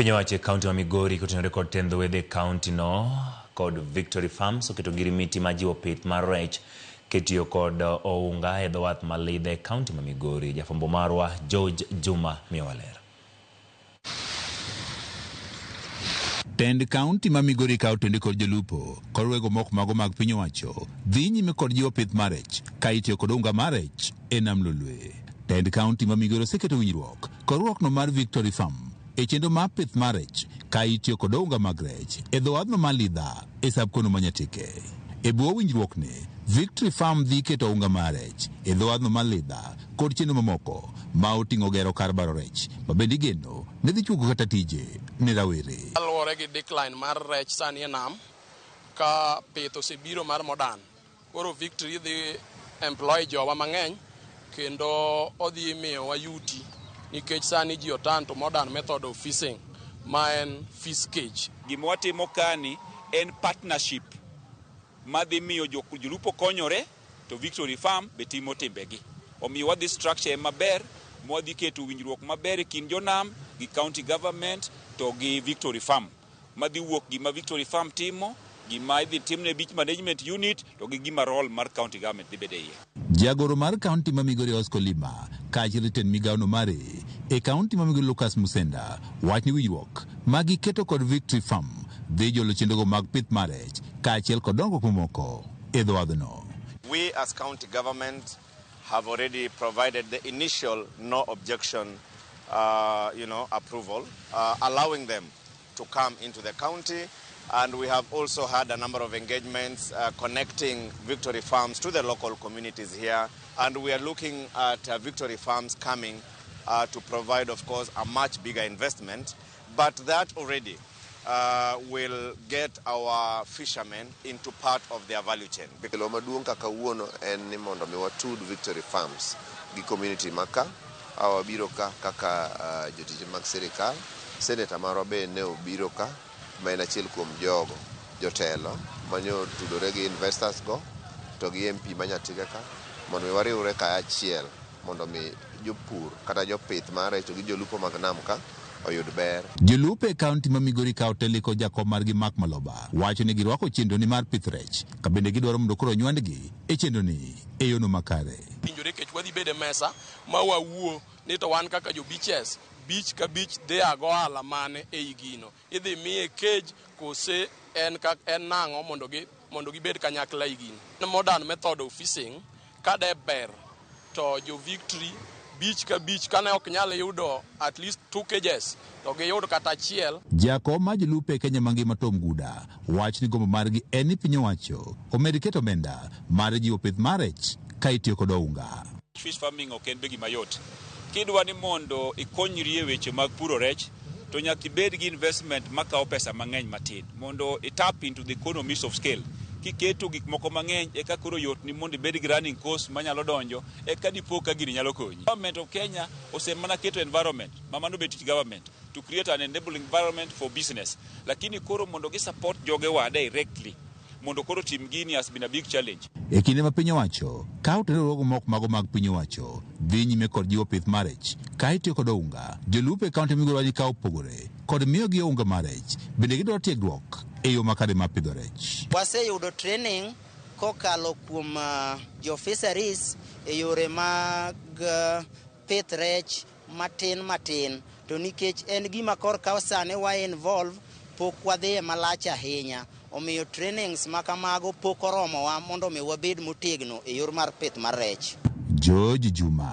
Piny owacho e kaunti ma Migori kotenore kod tend wedhe kaunti no kod Victory Farms oketo girimiti majiwo pith mar rech ketiyo kod ounga e dho wath ma Lidha e kaunti ma Migori. Jafwambo marwa George Juma miyowa ler. Tend kaunti ma Migori kawo tende kod jolupo kod wego moko mago mag piny owacho dhi nyime kod jiwo pith mar rech ka itiyo kod ounga mar rech e nam lolwe. Tend kaunti ma Migori oseketo winjruok kod ruokno mar Victory Farm e chenro mar pith mar rech ka itiyo kod ounga mag rech e dho wadhno mar Lidha e sab kono ma Nyatike. E bwo winjruok ni, Victory Farm dhi keto ounga mar rech e dho wadhno mar Lidha kod chenro mamoko ma oting'o gero kar baro rech ma bende igeno ne dhi chugo kata tije ne rawere. Kaluwore gi decline mar rech sani e nam ka pith osebiro mar modern, koro Victory dhi employ jowa mang'eny kendo odhi miyowa yuti nikech sani ji otan to modern method of fishing ma en fish cage. Gima watimo kani en partnership madhi miyo jolupo konyore to Victory Farm be timo timbegi. Omiyo wadhi structure maber, mwadhi keto winjruok maber e kind jonam gi county government to gi Victory Farm. Madhi wuok gima Victory Farm timo, gima idhi timne beach management unit to gi gima role mar county government dhi bede iye. Jagoro mar kaunti ma Migori Oscar Lima kaachiel ten migawono mare e kaunti ma Migori Lucas Musenda wach ni winjruok ma giketo kod Victory Farm dhi jolo chenrogo mag pith mar rech kaachiel kod dongruok mamoko e dho wadhno. We as county government have already provided the initial no objection approval, allowing them to come into the county. And we have also had a number of engagements connecting Victory Farms to the local communities here. And we are looking at Victory Farms coming to provide, of course, a much bigger investment. But that already will get our fishermen into part of their value chain. Kelo maduong' kaka wuono en ni mondo mi watud Victory Farms gi community maka awa biro ka kaka jotije mag sirikal. Senator marwa be ne obiro ka ma en achiel kuom jogo jotelo manyo tudore gi investors go to gi MP ma Nyatike ka mondo mi wariwre ka achiel mondo mi jopur kata jopith mar rech to gi jolupo mag nam ka oyud ber. Jolupo e kaunti ma Migori kawo teliko jakom margi Mark Maloba wacho ni girwako chenro ni mar pith rech ka bende gidwaro mondo koro onywandgi e chenro ni e yono makare. Pinjore kech wadhi bede mesa ma wawuo ni to wan kaka jo beaches beach ka beach dhe ago ala mane e igino idhi miye cage kose en nang'o mondo gibed kanyakla igino. Modern method of fishing kade ber to jo Victory beach ka beach kane ok nyal yudo at least 2 cages to giyud kata achiel. Jakom ma jolupo e Kenya mangima Tom Guda wach ni gombo margi en ni piny owacho omed keto omenda mar jiwo pith mar rech ka itiyo kod ounga. Fish farming ok en begi mayot. Kidwa ni mondo ikonyri e weche mag puro rech to nyaka ibed gi investment makawo pesa mang'eny matin mondo tap into the economies of scale. Kiketo gik moko mang'eny eka koro yot ni mondo ibed gi running cost manyalo donjo eka dipo ka gini nyalo konyi. Government of Kenya osemana keto environment mamano betich government to create an enabling environment for business, lakini koro mondo gi support jogewa directly mondo koro tim gini has been a big challenge. E kinde ma piny owacho kawo terogo moko mago mag piny owacho dhi nyime kod jiwo pith mar rech ka itiyo kod ounga. Jolupo e kaunti Migori wacho kawo pogore kod miyo gi ounga mar rech bende gidwaro tiegruok e yo makare mar pidho rech. Waseyudo training kokalo kuom jo fisheries e yore mag pith rech matin to nikech en gima korka sane wa involve pok wadhi malach ahinya. Omiyo trainings makamago pok oromowa mondo mi wabed motegno e yor mar pith mar rech. George Juma.